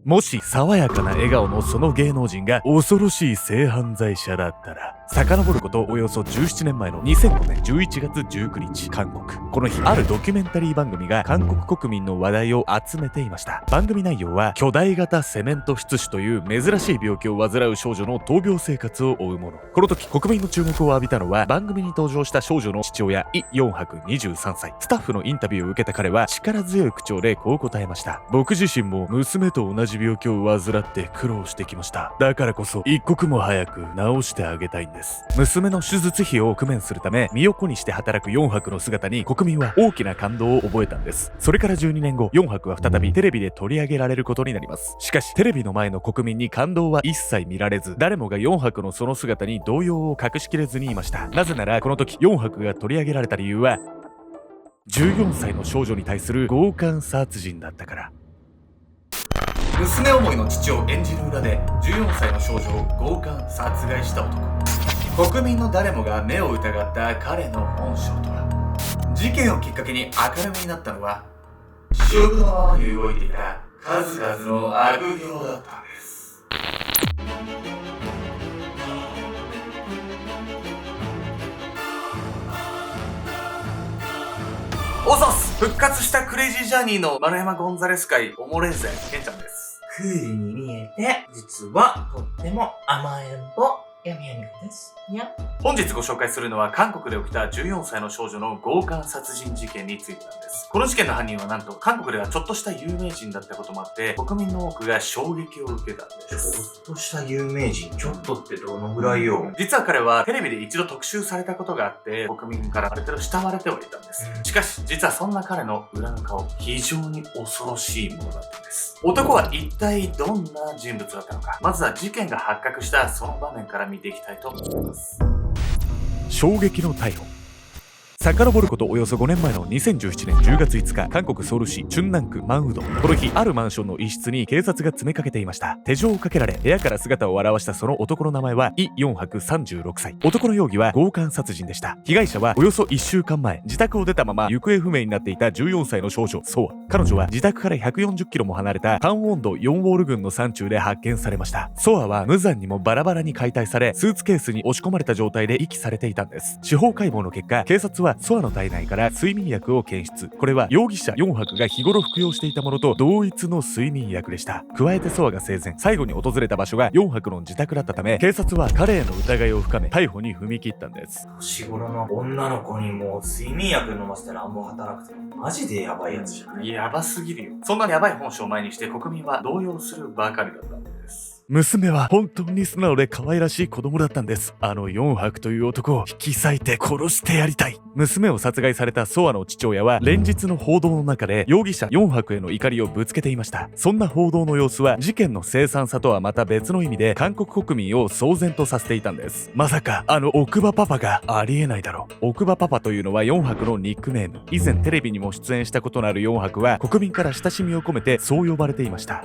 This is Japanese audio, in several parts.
もし爽やかな笑顔のその芸能人が恐ろしい性犯罪者だったら、遡ることおよそ17年前の2005年11月19日、韓国。この日、あるドキュメンタリー番組が韓国国民の話題を集めていました。番組内容は、巨大型セメント失主という珍しい病気を患う少女の闘病生活を追うもの。この時、国民の注目を浴びたのは、番組に登場した少女の父親、イ・ヨンハク23歳。スタッフのインタビューを受けた彼は、力強い口調でこう答えました。僕自身も娘と同じ病気を患って苦労してきました。だからこそ、一刻も早く治してあげたいんです。娘の手術費を工面するため、身を粉にして働くヨンハクの姿に国民は大きな感動を覚えたんです。それから12年後、ヨンハクは再びテレビで取り上げられることになります。しかし、テレビの前の国民に感動は一切見られず、誰もがヨンハクのその姿に動揺を隠しきれずにいました。なぜなら、この時、ヨンハクが取り上げられた理由は、14歳の少女に対する強姦殺人だったから。娘思いの父を演じる裏で14歳の少女を強姦殺害した男。国民の誰もが目を疑った彼の本性とは。事件をきっかけに明るみになったのは、主欲のままに動いていた数々の悪行だったんです。おそす、復活したクレイジージャーニーの丸山ゴンザレス界オモレンゼケンちゃんです。クールに見えて、実はとっても甘えん坊、やみやみ子です。本日ご紹介するのは韓国で起きた14歳の少女の強姦殺人事件についてなんです。この事件の犯人はなんと韓国ではちょっとした有名人だったこともあって、国民の多くが衝撃を受けたんです。ちょっとした有名人、ちょっとってどのぐらいよ。実は彼はテレビで一度特集されたことがあって、国民からある程度慕われてはいたんです。しかし、実はそんな彼の裏の顔、非常に恐ろしいものだったんです。男は一体どんな人物だったのか。まずは事件が発覚したその場面から見ていきたいと思います。衝撃の逮捕。遡ることおよそ5年前の2017年10月5日、韓国ソウル市チュンナン区マンウドン。この日、あるマンションの一室に警察が詰めかけていました。手錠をかけられ、部屋から姿を現したその男の名前はイ・ヨンハク36歳。男の容疑は強姦殺人でした。被害者はおよそ1週間前、自宅を出たまま行方不明になっていた14歳の少女、ソア。彼女は自宅から140キロも離れたカンウォンド4ウォール郡の山中で発見されました。ソアは無残にもバラバラに解体され、スーツケースに押し込まれた状態で遺棄されていたんです。司法解剖の結果、警察はソアの体内から睡眠薬を検出。これは容疑者ヨンハクが日頃服用していたものと同一の睡眠薬でした。加えてソアが生前最後に訪れた場所がヨンハクの自宅だったため、警察は彼への疑いを深め逮捕に踏み切ったんです。年頃の女の子にもう睡眠薬飲ませたらあんま働くとマジでヤバいやつじゃない？やばすぎるよ。そんなヤバい本性を前にして国民は動揺するばかりだったんです。娘は本当に素直で可愛らしい子供だったんです。あのヨンハクという男を引き裂いて殺してやりたい。娘を殺害されたソアの父親は連日の報道の中で容疑者ヨンハクへの怒りをぶつけていました。そんな報道の様子は事件の凄惨さとはまた別の意味で韓国国民を騒然とさせていたんです。まさかあの奥歯パパがありえないだろう。奥歯パパというのはヨンハクのニックネーム。以前テレビにも出演したことのあるヨンハクは国民から親しみを込めてそう呼ばれていました。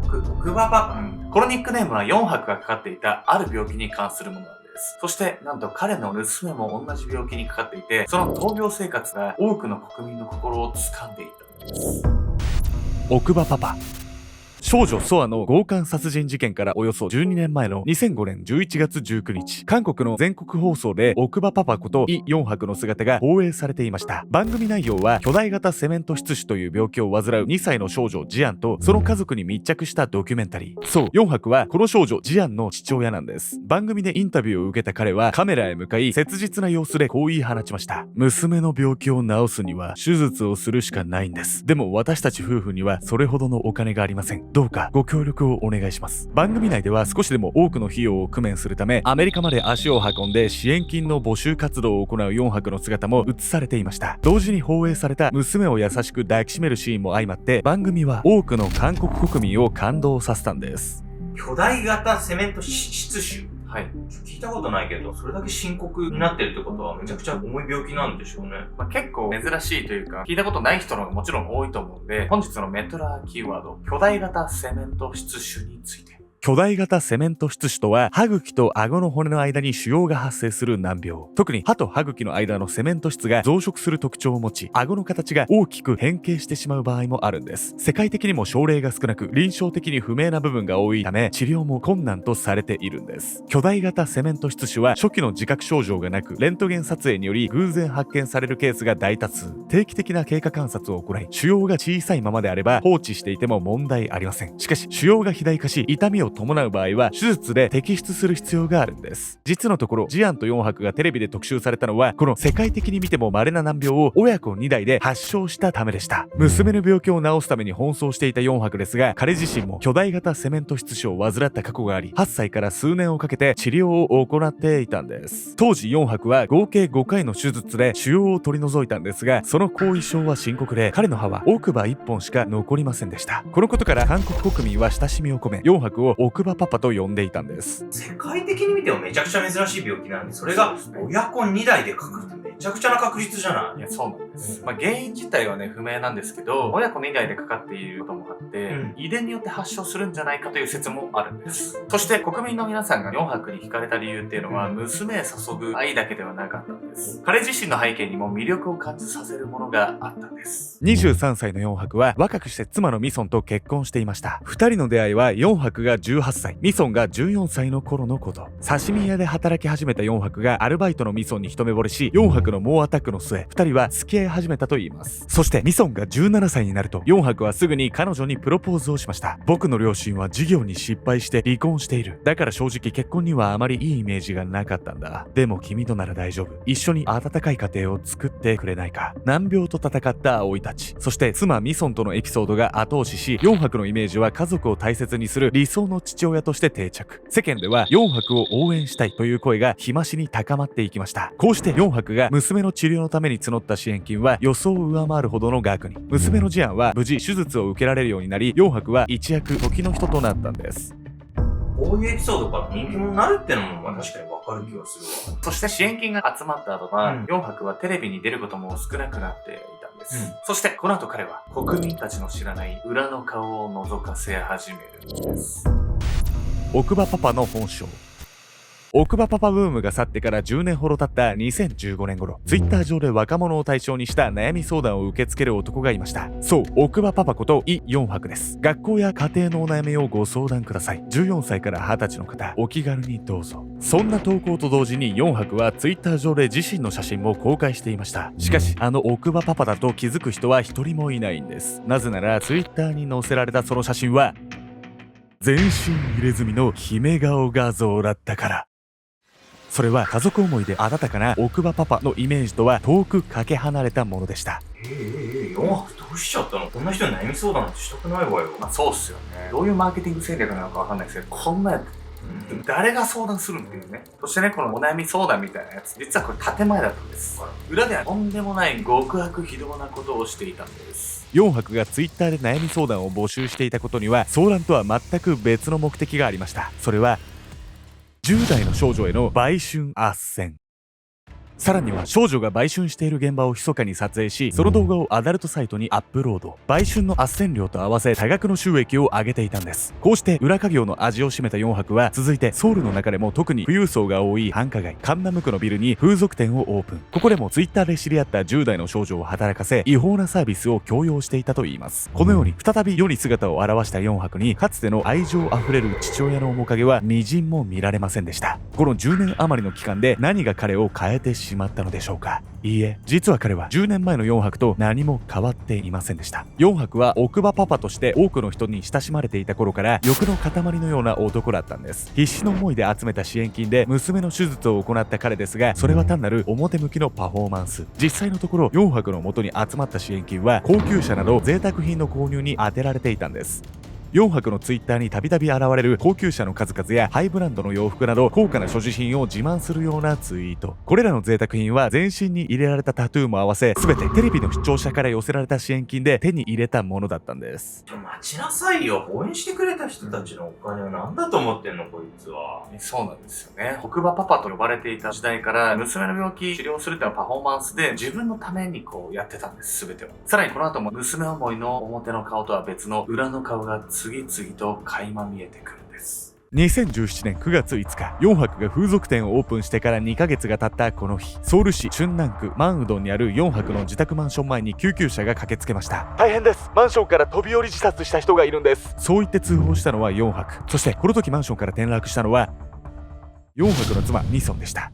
奥歯パパ、このニックネームはヨンハクがかかっていたある病気に関するものなんです。そしてなんと彼の娘も同じ病気にかかっていて、その闘病生活が多くの国民の心を掴んでいたんです。奥歯パパ。少女ソアの強姦殺人事件からおよそ12年前の2005年11月19日、韓国の全国放送で奥歯パパことイ・ヨンハクの姿が放映されていました。番組内容は巨大型セメント失主という病気を患う2歳の少女ジアンとその家族に密着したドキュメンタリー。そう、ヨンハクはこの少女ジアンの父親なんです。番組でインタビューを受けた彼はカメラへ向かい切実な様子でこう言い放ちました。娘の病気を治すには手術をするしかないんです。でも私たち夫婦にはそれほどのお金がありません。どうかご協力をお願いします。番組内では少しでも多くの費用を工面するため、アメリカまで足を運んで支援金の募集活動を行うヨンハクの姿も映されていました。同時に放映された娘を優しく抱きしめるシーンも相まって、番組は多くの韓国国民を感動させたんです。巨大型セメント失主。はい。聞いたことないけど、それだけ深刻になってるってことはめちゃくちゃ重い病気なんでしょうね。結構珍しいというか、聞いたことない人の方がもちろん多いと思うんで、本日のメトラーキーワード、巨大型セメント失主について。巨大型セメント質腫とは、歯茎と顎の骨の間に腫瘍が発生する難病。特に歯と歯茎の間のセメント質が増殖する特徴を持ち、顎の形が大きく変形してしまう場合もあるんです。世界的にも症例が少なく、臨床的に不明な部分が多いため、治療も困難とされているんです。巨大型セメント質腫は初期の自覚症状がなく、レントゲン撮影により偶然発見されるケースが大多数。定期的な経過観察を行い、腫瘍が小さいままであれば放置していても問題ありません。しかし、腫瘍が肥大化し、痛みを伴う場合は、手術で摘出する必要があるんです。実のところ、ジアンと4泊がテレビで特集されたのは、この世界的に見ても稀な難病を親子2代で発症したためでした。娘の病気を治すために奔走していた4泊ですが、彼自身も巨大型セメント質腫を患った過去があり、8歳から数年をかけて治療を行っていたんです。当時4泊は合計5回の手術で腫瘍を取り除いたんですが、その後遺症は深刻で、彼の歯は奥歯1本しか残りませんでした。このことから韓国国民は親しみを込め、4泊を奥歯パパと呼んでいたんです。世界的に見てもめちゃくちゃ珍しい病気なんで、それが親子2代でかかるってめちゃくちゃな確率じゃない？いや、そうなんです。原因自体はね、不明なんですけど、親子2代でかかっていることもあって、遺伝によって発症するんじゃないかという説もあるんです。そして国民の皆さんが4泊に惹かれた理由っていうのは、娘へ注ぐ愛だけではなかったんです。彼自身の背景にも魅力を感じさせるものがあったんです。23歳の4泊は若くして妻のミソンと結婚していました。2人の出会いは4泊が18歳、ミソンが14歳の頃のこと。刺身屋で働き始めた4泊がアルバイトのミソンに一目惚れし、4泊の猛アタックの末、2人は付き合い始めたといいます。そしてミソンが17歳になると、4泊はすぐに彼女にプロポーズをしました。僕の両親は事業に失敗して離婚している。だから正直結婚にはあまりいいイメージがなかったんだ。でも君となら大丈夫。一緒に温かい家庭を作ってくれないか。難病と戦った葵たち。そして妻ミソンとのエピソードが後押しし、4泊のイメージは家族を大切にする理想の父親として定着。世間では4泊を応援したいという声が日増しに高まっていきました。こうして4泊が娘の治療のために募った支援金は予想を上回るほどの額に。娘のジアンは無事手術を受けられるようになり、4泊は一躍時の人となったんです。こういうエピソードから人気者になるってのも確かにわかる気がするわ。そして支援金が集まった後は、4泊はテレビに出ることも少なくなっていたんです。そしてこの後彼は国民たちの知らない裏の顔を覗かせ始めるんです。奥歯パパの本性。奥歯パパブームが去ってから10年ほど経った2015年頃、ツイッター上で若者を対象にした悩み相談を受け付ける男がいました。そう、奥歯パパことイ・4泊です。学校や家庭のお悩みをご相談ください。14歳から20歳の方、お気軽にどうぞ。そんな投稿と同時に4泊はツイッター上で自身の写真も公開していました。しかし、あの奥歯パパだと気づく人は一人もいないんです。なぜなら、ツイッターに載せられたその写真は、全身入れ墨の姫顔画像だったから。それは家族思いで温かな奥歯パパのイメージとは遠くかけ離れたものでした。4泊どうしちゃったの？こんな人に悩み相談なんてしたくないわよ。そうっすよね。どういうマーケティング戦略なのかわかんないですけど、こんなやつ、誰が相談するんっていうね。そしてね、このお悩み相談みたいなやつ、実はこれ建前だったんです。裏ではとんでもない極悪非道なことをしていたんです。4泊がツイッターで悩み相談を募集していたことには、相談とは全く別の目的がありました。それは10代の少女への売春斡旋。さらには少女が売春している現場を密かに撮影し、その動画をアダルトサイトにアップロード。売春の斡旋料と合わせ多額の収益を上げていたんです。こうして裏稼業の味を占めた4泊は、続いてソウルの中でも特に富裕層が多い繁華街カンナム区のビルに風俗店をオープン。ここでもツイッターで知り合った10代の少女を働かせ、違法なサービスを強要していたといいます。このように再び世に姿を現した4泊に、かつての愛情あふれる父親の面影は微塵も見られませんでした。この10年余りの期間で何が彼を変えてしまったのでしょうか。いいえ、実は彼は10年前の4泊と何も変わっていませんでした。4泊は奥歯パパとして多くの人に親しまれていた頃から欲の塊のような男だったんです。必死の思いで集めた支援金で娘の手術を行った彼ですが、それは単なる表向きのパフォーマンス。実際のところ4泊の元に集まった支援金は高級車など贅沢品の購入に充てられていたんです。4泊のツイッターにたびたび現れる高級車の数々やハイブランドの洋服など高価な所持品を自慢するようなツイート。これらの贅沢品は全身に入れられたタトゥーも合わせ、全てテレビの視聴者から寄せられた支援金で手に入れたものだったんです。待ちなさいよ。応援してくれた人たちのお金を何だと思ってんのこいつは。そうなんですよね。奥歯パパと呼ばれていた時代から娘の病気治療するっていうのはパフォーマンスで自分のためにこうやってたんです、全てを。さらにこの後も娘思いの表の顔とは別の裏の顔が次々と垣間見えてくるんです。2017年9月5日、4泊が風俗店をオープンしてから2ヶ月が経ったこの日、ソウル市春南区マンウドンにある4泊の自宅マンション前に救急車が駆けつけました。大変です。マンションから飛び降り自殺した人がいるんです。そう言って通報したのは4泊。そしてこの時マンションから転落したのは4泊の妻ミソンでした。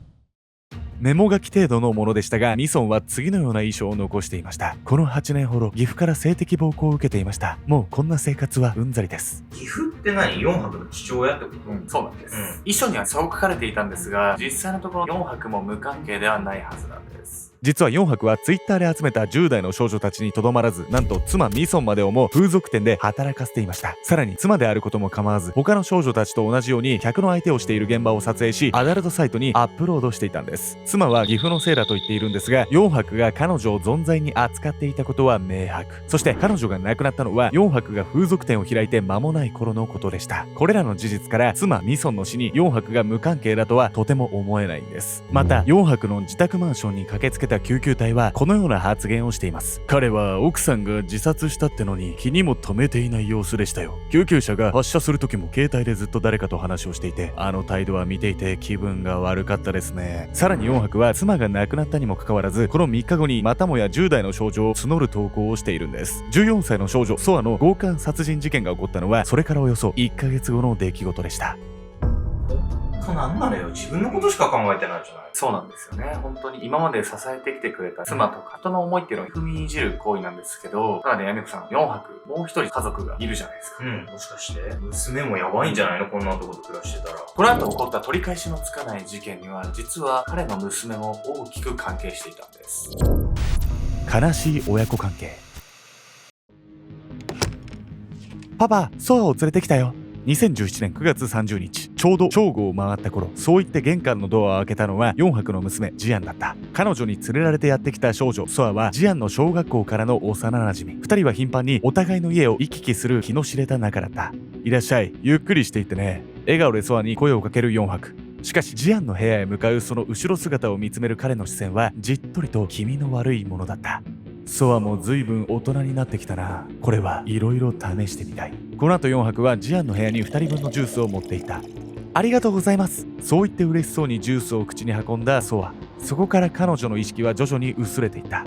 メモ書き程度のものでしたが、ミソンは次のような遺書を残していました。この8年ほど岐阜から性的暴行を受けていました。もうこんな生活はうんざりです。岐阜って何？ 4 泊の父親ってこと？そうなんです。遺書にはそう書かれていたんですが、実際のところ4泊も無関係ではないはずなんです。実は4泊はツイッターで集めた10代の少女たちにとどまらず、なんと妻ミソンまでをも風俗店で働かせていました。さらに妻であることも構わず、他の少女たちと同じように客の相手をしている現場を撮影し、アダルトサイトにアップロードしていたんです。妻は岐阜のせいだと言っているんですが、4泊が彼女を存在に扱っていたことは明白。そして彼女が亡くなったのは4泊が風俗店を開いて間もない頃のことでした。これらの事実から妻ミソンの死に4泊が無関係だとはとても思えないんです。また4泊の自宅マンションに駆けつけた救急隊はこのような発言をしています。彼は奥さんが自殺したってのに気にも留めていない様子でしたよ。救急車が発車する時も携帯でずっと誰かと話をしていて、あの態度は見ていて気分が悪かったですね。さらに4泊は妻が亡くなったにもかかわらず、この3日後にまたもや10代の少女を募る投稿をしているんです。14歳の少女ソアの強姦殺人事件が起こったのはそれからおよそ1ヶ月後の出来事でした。なんなのよ、自分のことしか考えてないじゃない。そうなんですよね。本当に今まで支えてきてくれた妻とか人の思いっていうのを踏みにじる行為なんですけど、ただね、やみこさん4泊もう一人家族がいるじゃないですか。もしかして娘もやばいんじゃないの？こんなとこで暮らしてたら。この後起こった取り返しのつかない事件には実は彼の娘も大きく関係していたんです。悲しい親子関係。パパ、ソアを連れてきたよ。2017年9月30日、ちょうど正午を回った頃、そう言って玄関のドアを開けたのは4泊の娘ジアンだった。彼女に連れられてやってきた少女ソアはジアンの小学校からの幼馴染。2人は頻繁にお互いの家を行き来する気の知れた仲だった。いらっしゃい、ゆっくりしていってね。笑顔でソアに声をかける4泊。しかしジアンの部屋へ向かうその後ろ姿を見つめる彼の視線はじっとりと気味の悪いものだった。ソアも随分大人になってきたな。これはいろいろ試してみたい。この後4泊はジアンの部屋に2人分のジュースを持っていた。ありがとうございます。そう言って嬉しそうにジュースを口に運んだソア。そこから彼女の意識は徐々に薄れていった。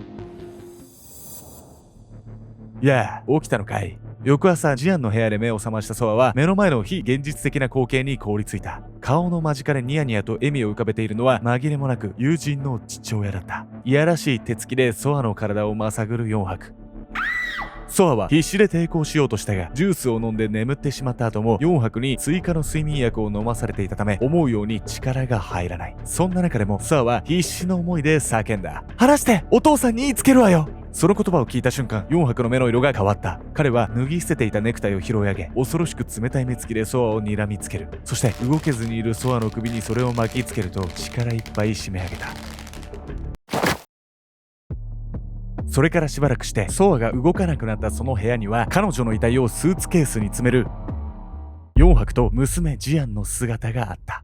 やあ、起きたのかい。翌朝ジアンの部屋で目を覚ましたソアは目の前の非現実的な光景に凍りついた。顔の間近でニヤニヤと笑みを浮かべているのは紛れもなく友人の父親だった。いやらしい手つきでソアの体をまさぐる4泊。ソアは必死で抵抗しようとしたが、ジュースを飲んで眠ってしまった後も4泊に追加の睡眠薬を飲まされていたため思うように力が入らない。そんな中でもソアは必死の思いで叫んだ。話して、お父さんに言いつけるわよ。その言葉を聞いた瞬間、4泊の目の色が変わった。彼は脱ぎ捨てていたネクタイを拾い上げ、恐ろしく冷たい目つきでソアを睨みつける。そして動けずにいるソアの首にそれを巻きつけると力いっぱい締め上げた。それからしばらくしてソアが動かなくなったその部屋には彼女の遺体をスーツケースに詰める4泊と娘ジアンの姿があった。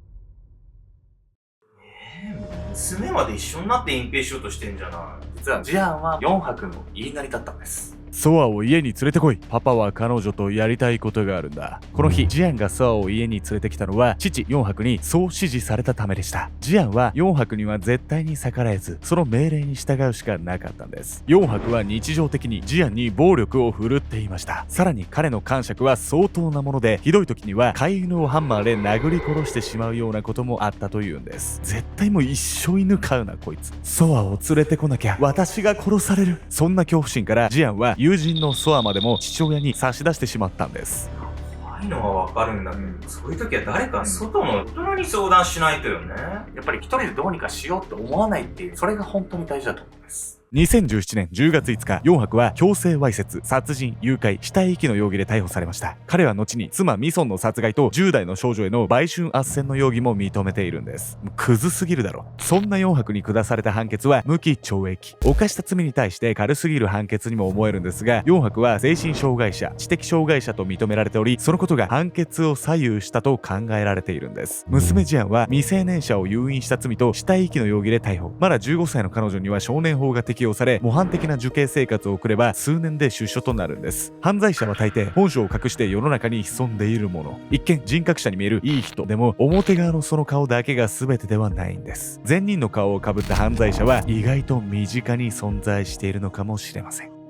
娘まで一緒になって隠蔽しようとしてんじゃない。実はジアンは4泊の言いなりだったんです。ソアを家に連れてこい。パパは彼女とやりたいことがあるんだ。この日ジアンがソアを家に連れてきたのは父4泊にそう指示されたためでした。ジアンは4泊には絶対に逆らえず、その命令に従うしかなかったんです。4泊は日常的にジアンに暴力を振るっていました。さらに彼の感触は相当なもので、ひどい時には飼い犬をハンマーで殴り殺してしまうようなこともあったというんです。絶対もう一生犬飼うなこいつ。ソアを連れてこなきゃ私が殺される。そんな恐怖心からジアンは友人のソアまでも父親に差し出してしまったんです。怖いのはわかるんだけど、そういう時は誰か外の大人に相談しないとよね。やっぱり一人でどうにかしようって思わないっていう、それが本当に大事だと思います。2017年10月5日、4泊は強制わいせつ、殺人、誘拐、死体遺棄の容疑で逮捕されました。彼は後に妻ミソンの殺害と10代の少女への売春斡旋の容疑も認めているんです。クズすぎるだろ。そんな4泊に下された判決は無期懲役。犯した罪に対して軽すぎる判決にも思えるんですが、4泊は精神障害者、知的障害者と認められており、そのことが判決を左右したと考えられているんです。娘ジアンは未成年者を誘引した罪と死体遺棄の容疑で逮捕。まだ15歳の彼女には少年法が適適用され、模範的な受刑生活を送れば数年で出所となるんです。犯罪者は大抵本性を隠して世の中に潜んでいるもの。一見人格者に見えるいい人でも、表側のその顔だけが全てではないんです。善人の顔をかぶった犯罪者は意外と身近に存在しているのかもしれません。